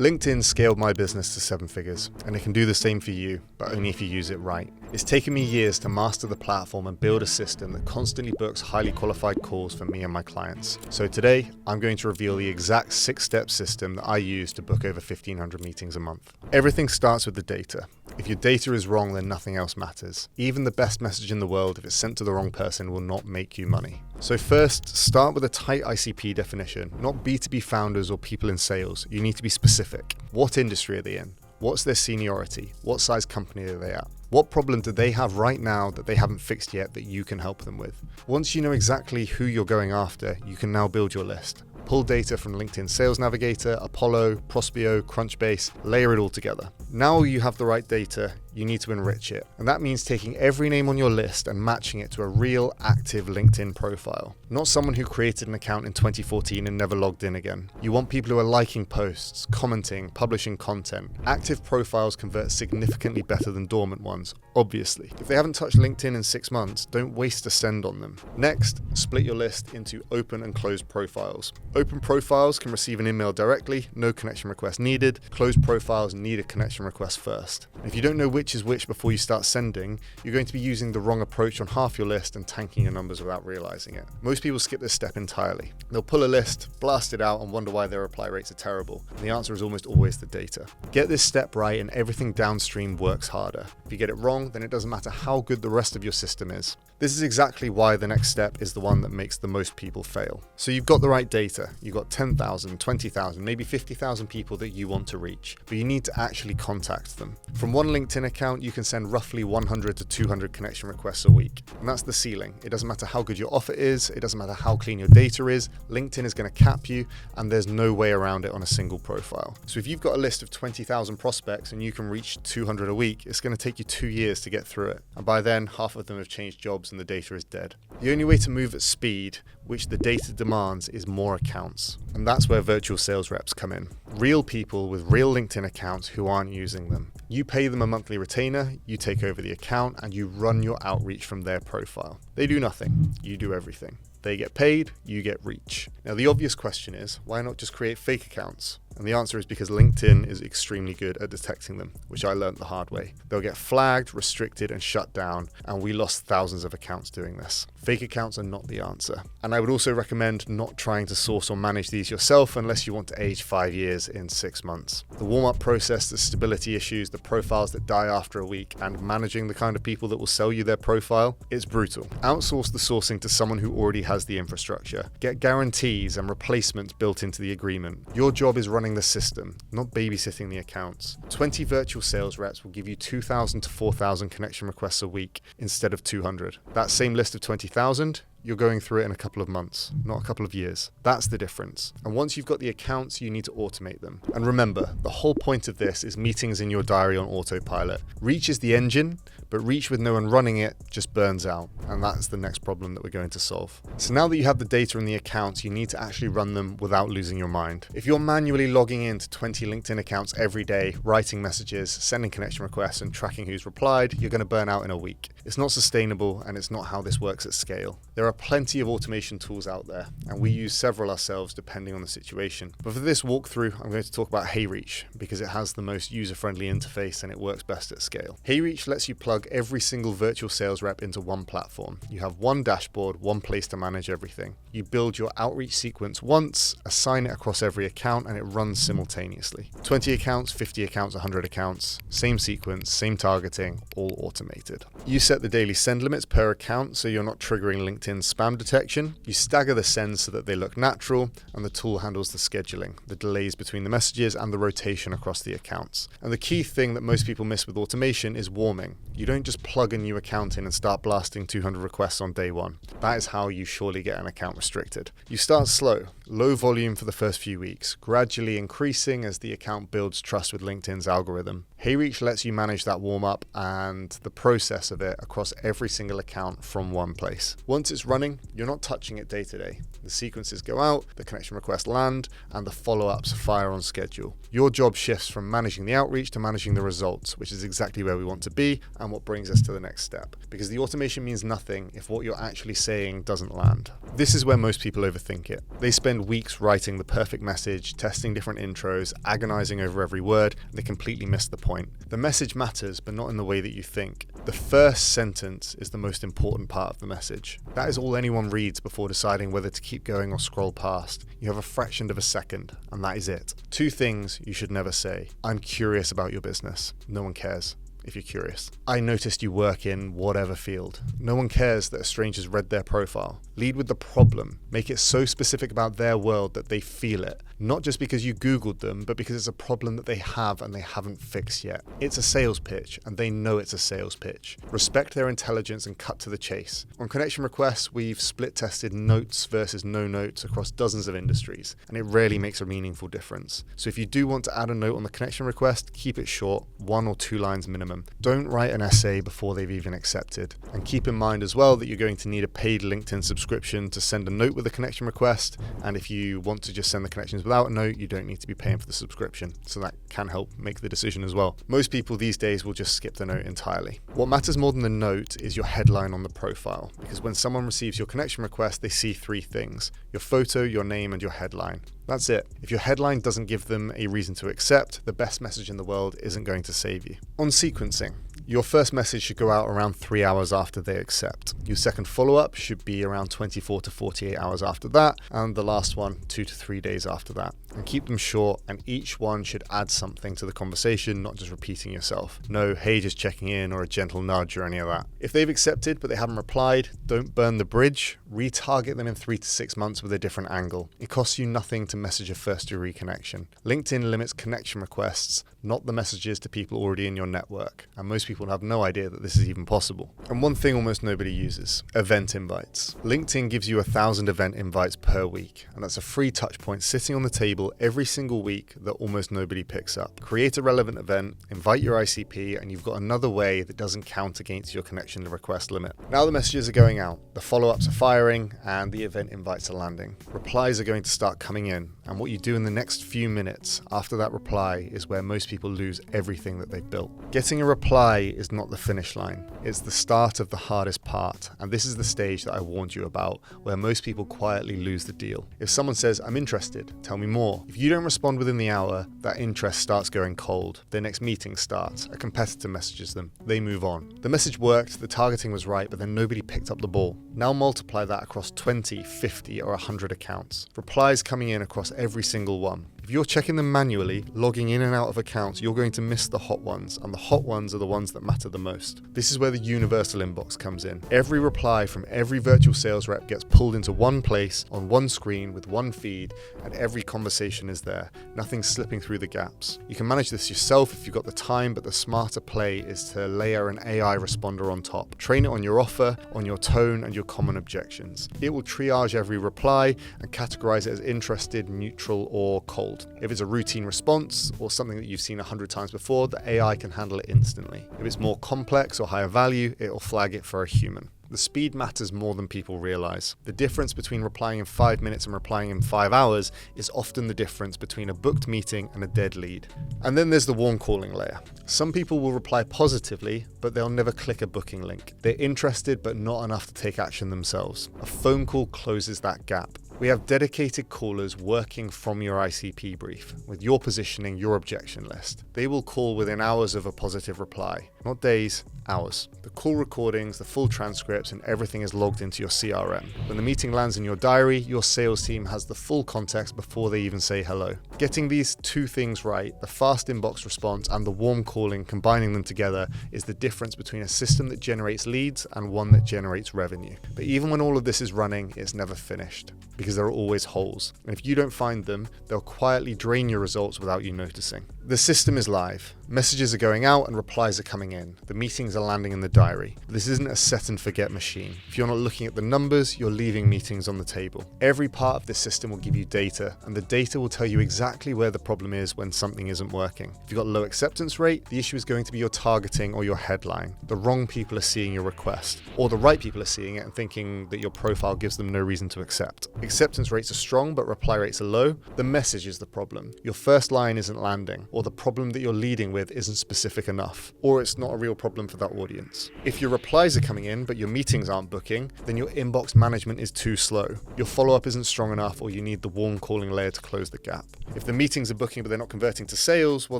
LinkedIn scaled my business to 7 figures, and it can do the same for you, but only if you use it right. It's taken me years to master the platform and build a system that constantly books highly qualified calls for me and my clients. So today, I'm going to reveal the exact 6-step system that I use to book over 1,500 meetings a month. Everything starts with the data. If your data is wrong, then nothing else matters. Even the best message in the world, if it's sent to the wrong person, will not make you money. So first, start with a tight ICP definition, not B2B founders or people in sales. You need to be specific. What industry are they in? What's their seniority? What size company are they at? What problem do they have right now that they haven't fixed yet that you can help them with? Once you know exactly who you're going after, you can now build your list. Pull data from LinkedIn Sales Navigator, Apollo, Prospeo, Crunchbase, layer it all together. Now you have the right data, you need to enrich it. And that means taking every name on your list and matching it to a real active LinkedIn profile. Not someone who created an account in 2014 and never logged in again. You want people who are liking posts, commenting, publishing content. Active profiles convert significantly better than dormant ones, obviously. If they haven't touched LinkedIn in 6 months, don't waste a send on them. Next, split your list into open and closed profiles. Open profiles can receive an email directly, no connection request needed. Closed profiles need a connection request first. If you don't know which is which before you start sending, you're going to be using the wrong approach on half your list and tanking your numbers without realizing it. Most people skip this step entirely. They'll pull a list, blast it out, and wonder why their reply rates are terrible. And the answer is almost always the data. Get this step right and everything downstream works harder. If you get it wrong, then it doesn't matter how good the rest of your system is. This is exactly why the next step is the one that makes the most people fail. So you've got the right data. You've got 10,000, 20,000, maybe 50,000 people that you want to reach, but you need to actually contact them. From one LinkedIn account, you can send roughly 100 to 200 connection requests a week. And that's the ceiling. It doesn't matter how good your offer is. It doesn't matter how clean your data is. LinkedIn is going to cap you, and there's no way around it on a single profile. So if you've got a list of 20,000 prospects and you can reach 200 a week, it's going to take you 2 years to get through it. And by then, half of them have changed jobs and the data is dead. The only way to move at speed, which the data demands, is more accounts. And that's where virtual sales reps come in. Real people with real LinkedIn accounts who aren't using them. You pay them a monthly retainer, you take over the account, and you run your outreach from their profile. They do nothing, you do everything. They get paid, you get reach. Now the obvious question is, why not just create fake accounts? And the answer is because LinkedIn is extremely good at detecting them, which I learned the hard way. They'll get flagged, restricted, and shut down, and we lost thousands of accounts doing this. Fake accounts are not the answer. And I would also recommend not trying to source or manage these yourself unless you want to age 5 years in 6 months. The warm-up process, the stability issues, the profiles that die after a week, and managing the kind of people that will sell you their profile, it's brutal. Outsource the sourcing to someone who already has the infrastructure. Get guarantees and replacements built into the agreement. Your job is running the system, not babysitting the accounts. 20 virtual sales reps will give you 2,000 to 4,000 connection requests a week instead of 200. That same list of 20,000, you're going through it in a couple of months, not a couple of years. That's the difference. And once you've got the accounts, you need to automate them. And remember, the whole point of this is meetings in your diary on autopilot. Reach is the engine, but Reach with no one running it just burns out. And that's the next problem that we're going to solve. So now that you have the data and the accounts, you need to actually run them without losing your mind. If you're manually logging into 20 LinkedIn accounts every day, writing messages, sending connection requests, and tracking who's replied, you're going to burn out in a week. It's not sustainable, and it's not how this works at scale. There are plenty of automation tools out there, and we use several ourselves depending on the situation. But for this walkthrough, I'm going to talk about HeyReach because it has the most user-friendly interface and it works best at scale. HeyReach lets you plug every single virtual sales rep into one platform. You have one dashboard, one place to manage everything. You build your outreach sequence once, assign it across every account, and it runs simultaneously. 20 accounts, 50 accounts, 100 accounts, same sequence, same targeting, all automated. You set the daily send limits per account so you're not triggering LinkedIn spam detection. You stagger the sends so that they look natural, and the tool handles the scheduling, the delays between the messages, and the rotation across the accounts. And the key thing that most people miss with automation is warming. You don't just plug a new account in and start blasting 200 requests on day one. That is how you surely get an account restricted. You start slow, low volume for the first few weeks, gradually increasing as the account builds trust with LinkedIn's algorithm. HeyReach lets you manage that warm-up and the process of it across every single account from one place. Once it's running, you're not touching it day to day. The sequences go out, the connection requests land, and the follow-ups fire on schedule. Your job shifts from managing the outreach to managing the results, which is exactly where we want to be and what brings us to the next step. Because the automation means nothing if what you're actually saying doesn't land. This is where most people overthink it. They spend spend weeks writing the perfect message, testing different intros, agonizing over every word, and they completely miss the point. The message matters, but not in the way that you think. The first sentence is the most important part of the message. That is all anyone reads before deciding whether to keep going or scroll past. You have a fraction of a second, and that is it. 2 things you should never say. I'm curious about your business. No one cares if you're curious. I noticed you work in whatever field. No one cares that a stranger's read their profile. Lead with the problem. Make it so specific about their world that they feel it. Not just because you Googled them, but because it's a problem that they have and they haven't fixed yet. It's a sales pitch, and they know it's a sales pitch. Respect their intelligence and cut to the chase. On connection requests, we've split tested notes versus no notes across dozens of industries, and it rarely makes a meaningful difference. So if you do want to add a note on the connection request, keep it short, 1 or 2 lines minimum. Don't write an essay before they've even accepted. And keep in mind as well that you're going to need a paid LinkedIn subscription to send a note with a connection request, and if you want to just send the connections without a note, you don't need to be paying for the subscription, so that can help make the decision as well. Most people these days will just skip the note entirely. What matters more than the note is your headline on the profile, because when someone receives your connection request, they see 3 things: your photo, your name, and your headline. That's it. If your headline doesn't give them a reason to accept, the best message in the world isn't going to save you. On sequencing, your first message should go out around 3 hours after they accept. Your second follow-up should be around 24 to 48 hours after that, and the last one 2 to 3 days after that. And keep them short, and each one should add something to the conversation, not just repeating yourself. No, hey, just checking in, or a gentle nudge, or any of that. If they've accepted but they haven't replied, don't burn the bridge. Retarget them in 3 to 6 months with a different angle. It costs you nothing to message a first-degree connection. LinkedIn limits connection requests, not the messages to people already in your network. And most people have no idea that this is even possible. And one thing almost nobody uses: event invites. LinkedIn gives you 1,000 event invites per week, and that's a free touch point sitting on the table every single week that almost nobody picks up. Create a relevant event, invite your ICP, and you've got another way that doesn't count against your connection request limit. Now the messages are going out, the follow-ups are firing, and the event invites are landing. Replies are going to start coming in, and what you do in the next few minutes after that reply is where most people lose everything that they've built. Getting a reply is not the finish line. It's the start of the hardest part, and this is the stage that I warned you about, where most people quietly lose the deal. If someone says, "I'm interested, tell me more," if you don't respond within the hour, that interest starts going cold. Their next meeting starts, a competitor messages them, they move on. The message worked, the targeting was right, but then nobody picked up the ball. Now multiply that across 20, 50, or 100 accounts. Replies coming in across every single one. If you're checking them manually, logging in and out of accounts, you're going to miss the hot ones, and the hot ones are the ones that matter the most. This is where the universal inbox comes in. Every reply from every virtual sales rep gets pulled into one place, on one screen, with one feed, and every conversation is there. Nothing's slipping through the gaps. You can manage this yourself if you've got the time, but the smarter play is to layer an AI responder on top. Train it on your offer, on your tone, and your common objections. It will triage every reply and categorize it as interested, neutral, or cold. If it's a routine response or something that you've seen 100 times before, the AI can handle it instantly. If it's more complex or higher value, it'll flag it for a human. The speed matters more than people realize. The difference between replying in 5 minutes and replying in 5 hours is often the difference between a booked meeting and a dead lead. And then there's the warm calling layer. Some people will reply positively, but they'll never click a booking link. They're interested, but not enough to take action themselves. A phone call closes that gap. We have dedicated callers working from your ICP brief, with your positioning, your objection list. They will call within hours of a positive reply, not days, hours. The call recordings, the full transcripts, and everything is logged into your CRM. When the meeting lands in your diary, your sales team has the full context before they even say hello. Getting these 2 things right, the fast inbox response and the warm calling, combining them together, is the difference between a system that generates leads and one that generates revenue. But even when all of this is running, it's never finished, because there are always holes. And if you don't find them, they'll quietly drain your results without you noticing. The system is live. Messages are going out and replies are coming in. The meetings are landing in the diary. This isn't a set and forget machine. If you're not looking at the numbers, you're leaving meetings on the table. Every part of this system will give you data, and the data will tell you exactly where the problem is when something isn't working. If you've got low acceptance rate, the issue is going to be your targeting or your headline. The wrong people are seeing your request, or the right people are seeing it and thinking that your profile gives them no reason to accept. Acceptance rates are strong, but reply rates are low. The message is the problem. Your first line isn't landing. or the problem that you're leading with isn't specific enough, or it's not a real problem for that audience. If your replies are coming in but your meetings aren't booking, then your inbox management is too slow. Your follow-up isn't strong enough, or you need the warm calling layer to close the gap. If the meetings are booking but they're not converting to sales, well,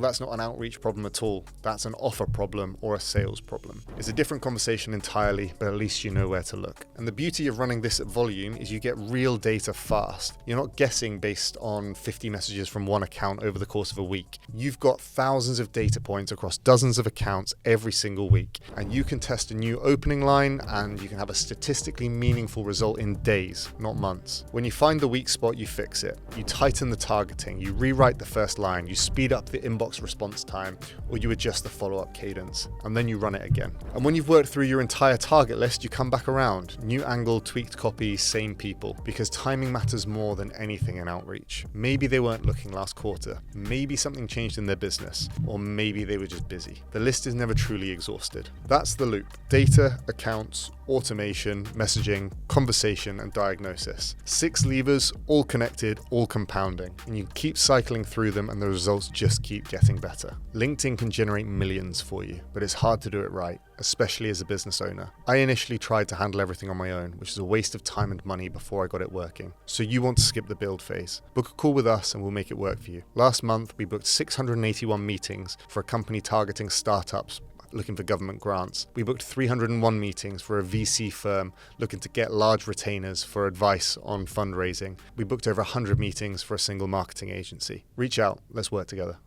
that's not an outreach problem at all. That's an offer problem or a sales problem. It's a different conversation entirely, but at least you know where to look. And the beauty of running this at volume is you get real data fast. You're not guessing based on 50 messages from one account over the course of a week. You've got thousands of data points across dozens of accounts every single week, and you can test a new opening line and you can have a statistically meaningful result in days, not months. When you find the weak spot, you fix it. You tighten the targeting, you rewrite the first line, you speed up the inbox response time, or you adjust the follow-up cadence, and then you run it again. And when you've worked through your entire target list, you come back around. New angle, tweaked copy, same people, because timing matters more than anything in outreach. Maybe they weren't looking last quarter, maybe something changed in their business, or maybe they were just busy. The list is never truly exhausted. That's the loop: data, accounts, automation, messaging, conversation, and diagnosis. 6 levers, all connected, all compounding, and you keep cycling through them and the results just keep getting better. LinkedIn can generate millions for you, but it's hard to do it right, especially as a business owner. I initially tried to handle everything on my own, which is a waste of time and money before I got it working. So you want to skip the build phase. Book a call with us and we'll make it work for you. Last month, we booked 681 meetings for a company targeting startups looking for government grants. We booked 301 meetings for a VC firm looking to get large retainers for advice on fundraising. We booked over 100 meetings for a single marketing agency. Reach out, let's work together.